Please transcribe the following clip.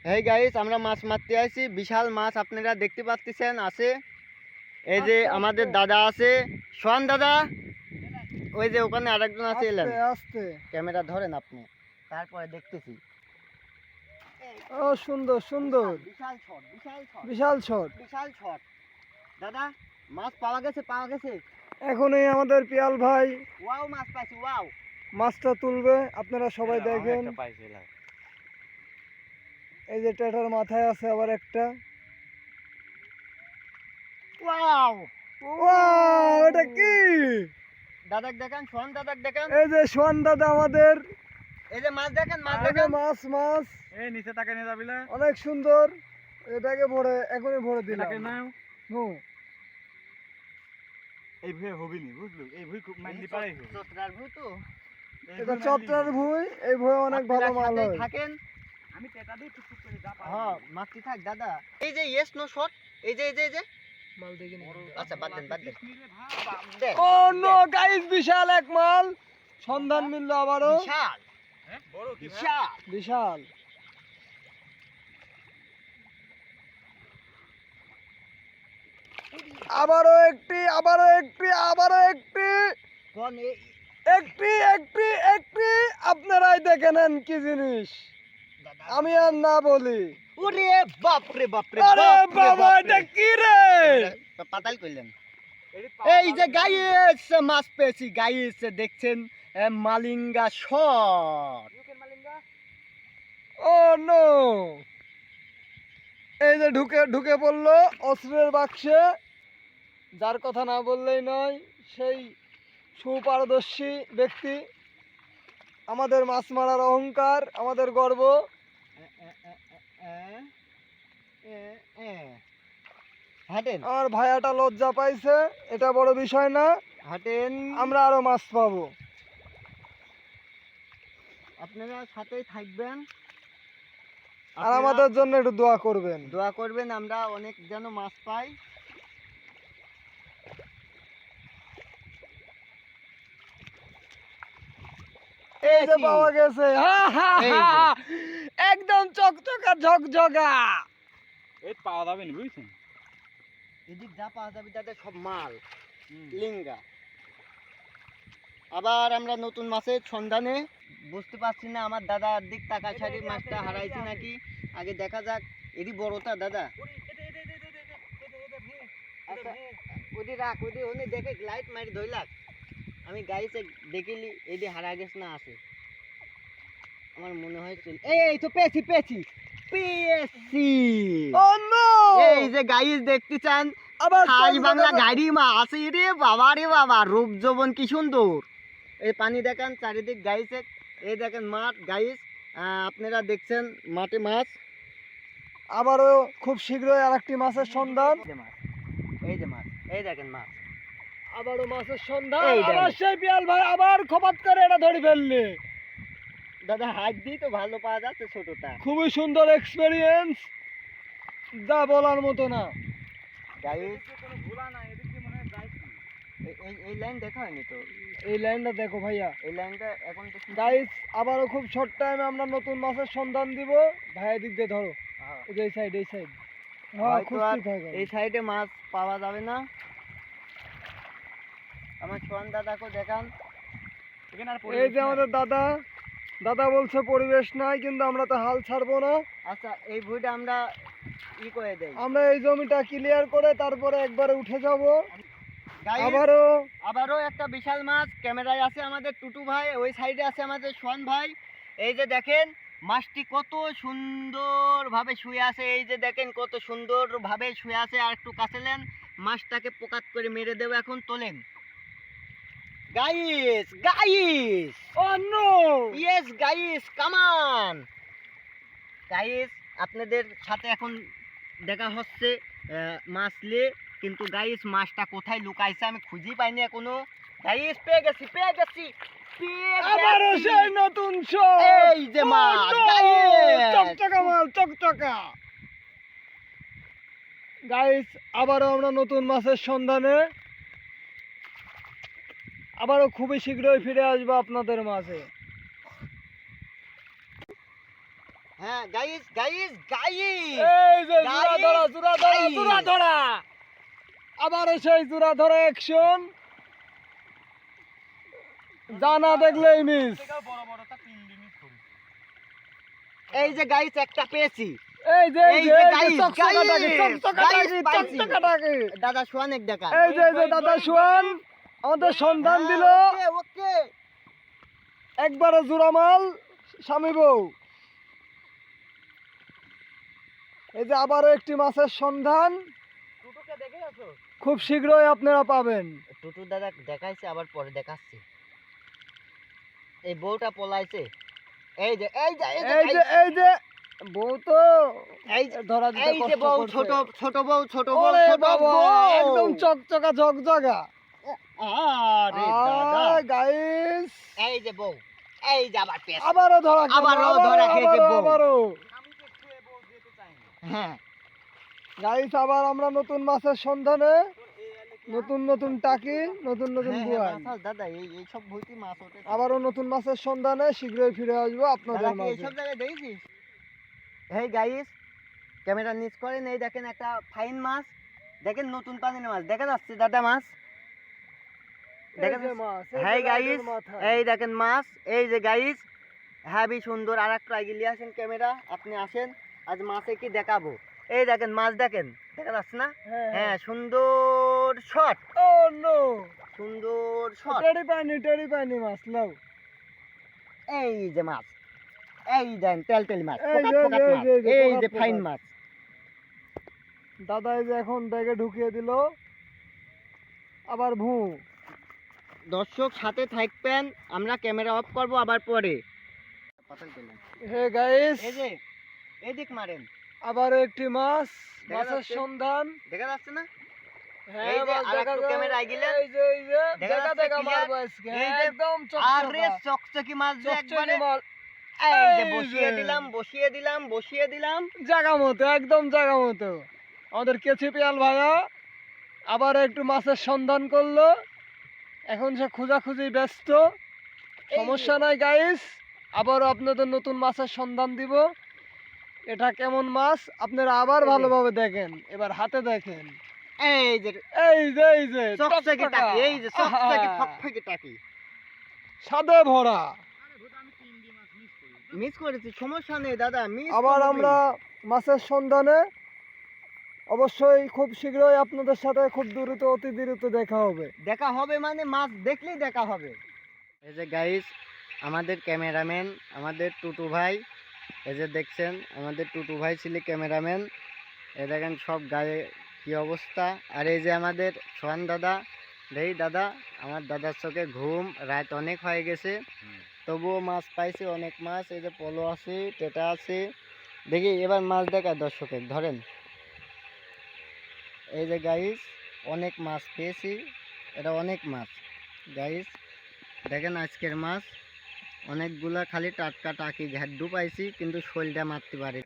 এই গাইস আমরা মাছ মারতে আসি, বিশাল মাছ আপনারা দেখতে পাচ্ছেন আছে। এই যে আমাদের দাদা আছে, সোহান দাদা, ওই যে ওখানে আরেকজন আছে, এলেন আস্তে ক্যামেরা ধরেন আপনি, তারপরে দেখতেছি। ও সুন্দর সুন্দর, বিশাল শট, বিশাল শট, বিশাল শট, বিশাল শট। দাদা মাছ পাওয়া গেছে, পাওয়া গেছে। এখনই আমাদের পিয়াল ভাই ওয়াও মাছ পাইছি, ওয়াও। মাছটা তুলবে, আপনারা সবাই দেখেন। এই যে টেটার মাথায় আছে আবার একটা। ওয়াও ওয়াও, এটা কি? দাদাক দেখেন, সোহান দাদাক দেখেন। এই যে সোহান দাদা আমাদের, এই যে মাছ দেখেন, মাছ এই যে দেখেন। মাছ মাছ এই নিচে তাকে নিয়ে যাবি না? অনেক সুন্দর। এটাকে ভরে এখনই ভরে দিলাম। তাকে নাও। হুম, এই ভুঁই হবি নি, বুঝলো? এই ভুঁই খুব মাইন্ডি পারে। চোতরার ভুঁ তো। এটা চট্টার ভুঁই, এই ভুঁই অনেক ভালো আপনারা মাল সাথেই হয়। থাকেন। আমি টেটা দিয়ে টুক টুক করে যা পারি। হ্যাঁ মাছটি থাক দাদা। এই যে ইয়েস নো শট, এই যে এই যে মাল দেখি না। আচ্ছা বাদ দেন, বাদ দেন। দেন, ও নো দেন। গাইস, বিশাল এক মাল সন্ধান মিলল আবারও। বিশাল, হ্যাঁ বড় কি? বিশাল। বিশাল। আবারও একটি, আবারও একটি, আবারও একটি, কোন এই একটি একটি একটি। আপনারাই দেখে নেন কি জিনিস, দাদা। আমি আর না বলি। ওরে বাপ রে বাপ রে আরে বাপ রে বাবা, বাপ এটা রে। কি রে? পাতাল কইলেন। এই যে গাইস মাছ পেয়েছি গাইস, দেখছেন মালিঙ্গা শট। ও নো, এই যে ঢুকে ঢুকে পড়লো অস্ত্রের বাক্সে। যার কথা না বললেই নয়, সেই সুপারদর্শী ব্যক্তি, আমাদের মাছ মারার অহংকার, আমাদের গর্ব। হাটেন, আমার ভাইয়াটা লজ্জা পাইছে, এটা বড় বিষয় না, হাটেন। আমরা আরো মাছ পাবো। আপনারা সাথেই থাকবেন, আর আমাদের জন্য একটু দোয়া করবেন। দোয়া করবেন, আমরা অনেক যেন মাছ পাই। এই যে পাওয়া গেছে, হা, হা, এই যে। হা, একদম চকচকা ঝকঝকা। এই পাওয়া যাবে না, বুঝছেন? এদিক যা পাওয়া যাবে তাদের সব মাল লিঙ্গা। আবার আমরা নতুন মাছের সন্ধানে, বুঝতে পারছি না আমার দাদার দিক তাকায় সারি মাছটা হারাইছি নাকি। আগে দেখা যাক। এদি বড়টা দাদা। আচ্ছা ওদি রাখ, ওদি ওনে দেখে লাইট মারি ধইলাক। আমি গাইছে দেখিলি এদি হারা গেছে না আছে। আমার মনে হয় এই তো পেয়েছি পেয়েছি পেয়েছি। ও নো, এই যে গাইস দেখতে চান, আবার খাস বাংলা চকচকা- গাড়ি মাছ, রে বাবা রে বাবা, রূপ যৌবন কি সুন্দর। এই পানি দেখেন চারিদিক গাইছে, এই দেখেন মাঠ গাইস, আপনারা দেখছেন মাঠে মাছ। আবারও খুব শীঘ্রই আরেকটি মাছের সন্ধান। এই যে মাছ, এই যে মাছ, এই দেখেন মাছ। আবারও মাছের সন্ধান। এই আবার দেখেন। সেই পিয়াল ভাই আবার খপাত করে এটা ধরে ফেললে। দাদা হাত দিয়ে তো ভালো পাওয়া যাচ্ছে ছোটটা। খুবই সুন্দর এক্সপেরিয়েন্স, যা বলার মতো না। গাইস কোনো ভুলা নাই, এদিকে মনে হয় যাইছি। এই লাইন দেখা হয়নি তো, এই লাইনটা দেখো ভাইয়া। এই লাইনটা এখন তো গাইস আবারও খুব শর্ট টাইমে আমরা নতুন মাছের সন্ধান দিব। ভাইয়া দিক দিয়ে ধরো, হ্যাঁ। এই যে এই সাইড, এই সাইড। হ্যাঁ, হয়তো আর খুঁজতেই থাকো। এই সাইডে মাছ পাওয়া যাবে না। আমার সোহান দাদাকে দেখান। এখানে আর এই যে আমাদের দাদা, দাদা বলছে পরিবেশ নাই, কিন্তু আমরা তো হাল ছাড়বো না। আচ্ছা এই ভুঁইটা আমরা ই করে দেই। আমরা এই জমিটা ক্লিয়ার করে তারপরে একবারে উঠে যাব। গাইস, আবারও আবারও একটা বিশাল মাছ ক্যামেরায় আছে আমাদের টুটু ভাই, ওই সাইডে আছে আমাদের সোহান ভাই। এই যে দেখেন মাছটি কত সুন্দরভাবে শুয়ে আছে, এই যে দেখেন কত সুন্দরভাবে শুয়ে আছে। আর একটু কাছে নেন, মাছটাকে পোকাত করে মেরে দেবো এখন, তোলেন গাইস। গাইস ও নো, ইয়েস গাইস, কামান গাইস, আপনাদের সাথে এখন দেখা হচ্ছে মাছ নিয়ে। কিন্তু গাইস মাছটা কোথায় লুকাইছে আমি খুঁজেই পাইনি এখনো। গাইস পেয়ে গেছি, পেয়ে গেছি, পেয়ে আবারও গেছি। সেই নতুন শট। এই যে মাছ, গাইস। চকচকা মাল, চকচকা। গাইস আবারও আমরা নতুন মাছের সন্ধানে, আবারও খুবই শীঘ্রই ফিরে আসবো আপনাদের মাঝে। হ্যাঁ গাইস গাইস গাইস এই যে Guys, জোড়া ধরা আবার সেই জোড়া ধরা অ্যাকশন জানা দেখলেই মিস। বড় বড় তা 3 দিন মিস করেছে। এই যে গাইস একটা পেয়েছি এই যে এই যে guys, চকচকাটাকি পাইছি। দাদা সোয়ানেক দেখা এই যে দাদা সোহান আমাদের সন্ধান দিল ওকে ওকে একবারে জোড়া মাল স্বামী বউ। এই যে আবারও একটি মাছের সন্ধান টুটুকে দেখে আছো খুব শীঘ্রই আপনারা পাবেন। টুটু দাদা দেখাইছে আবার পরে দেখাচ্ছি এই বউটা পলাইছে এই যে এই যে বউ তো এই ধরা দিতে এই যে কষ্ট বউ করছে। ছোট বউ ওরে ছোট বাবা বউ। একদম চকচকা ঝকঝকা। আরে দাদা গাইস এই যে বউ এই যে আবার পেয়েছে আবারও ধরা খেলো, আবারও ধরা খেয়েছে বউ। আবারও আমি তো ছুঁয়ে বউ যেতে চাই না। হ্যাঁ গাইস আবার আমরা নতুন মাছের সন্ধানে এই এলে কি নতুন টাকি নতুন বুয়াই মাছ দাদা এই সব ভুইতে মাছ ওঠে আবারও নতুন মাছের সন্ধানে শীঘ্রই ফিরে আসবো আপনাদের দাদা কি মাঝে। এইসব জায়গায় দেখেছিস এই গাইস ক্যামেরা নিচ করেন এই দেখেন একটা ফাইন মাছ দেখেন নতুন পানির মাছ দেখা যাচ্ছে দাদা মাছ দেখেন এই যে মাছ, এই যে হ্যাঁ গাইস লাইটের মাথা। এই দেখেন মাছ এই যে গাইস হ্যাভি সুন্দর আর একটা এগিয়ে আসেন ক্যামেরা আপনি আসেন আজ মাছে কি দেখাবো এই দেখেন মাছ দেখেন দেখা যাচ্ছে না হ্যাঁ সুন্দর শট ও নো সুন্দর শট টেরি পাইনি মাছ লাও। এই যে মাছ এই দেন তেলতেলি মাছ এই যে, পোকাত এই মাছ, যে, এই যে, এই যে পোকাত ফাইন পোকাত। মাছ দাদা এই যে এখন ব্যাগে ঢুকিয়ে দিল আবার ভু। দর্শক সাথে থাকবেন আমরা ক্যামেরা অফ করব আবার পরে হে গাইস এই যে এদিক মারেন আবার একটি মাছ দেখা মাছের যাচ্ছে? সন্ধান। দেখা যাচ্ছে না হ্যাঁ এই যে মাছ আরেকটু দেখা যায়। ক্যামেরা এগিয়ে এই যে দেখা দেখা যাচ্ছে clear? মারবো আজকে এই যে একদম আরে চকচকা চকচকি মাছ যে চকচকে একবারে মাছ এই যে এই বসিয়ে যে। দিলাম জায়গা মতো একদম জায়গা মতো। আমাদের কেচি পিয়াল ভাইয়া আবার একটু মাছের সন্ধান করলো এখন সে খোঁজাখুঁজি ব্যস্ত। এই সমস্যা নাই গাইস আবারও আপনাদের নতুন মাছের সন্ধান দিব। এটা কেমন মাছ আপনারা আবার এই যে। ভালোভাবে দেখেন এবার হাতে দেখেন এই যে এই যে চকচকি টকটকা। টাকি এই যে চকচকি আহা, ফকফকে টাকি স্বাদে ভরা। আরে ভূত আমি 3 দিন মাছ মিস করেছি। মিস করেছি সমস্যা নেই দাদা মিস আবার আমরা মাছের সন্ধানে অবশ্যই খুব শীঘ্রই আপনাদের সাথে খুব দ্রুত অতি দ্রুত দেখা হবে। দেখা হবে মানে মাছ দেখলেই দেখা হবে এই যে গাইস আমাদের ক্যামেরাম্যান আমাদের টুটু ভাই এই যে দেখছেন আমাদের টুটু ভাই ছিল ক্যামেরাম্যান এই দেখেন সব গায়ে কি অবস্থা আর এই যে আমাদের সোহান দাদা দেই দাদা আমার দাদার চোখে ঘুম রাত অনেক হয়ে গেছে তবুও মাছ পাইছি অনেক মাছ এই যে পলো আছে টেটা আছে দেখি এবার মাছ দেখায় দর্শকের ধরেন এই যে গাইস অনেক মাছ পেয়েছি এটা অনেক মাছ গাইস দেখেন আজকের মাছ অনেকগুলা খালি টাটকা টাকি ঘ্যাড্ডু পাইছি কিন্তু শোলটা মারতে পারি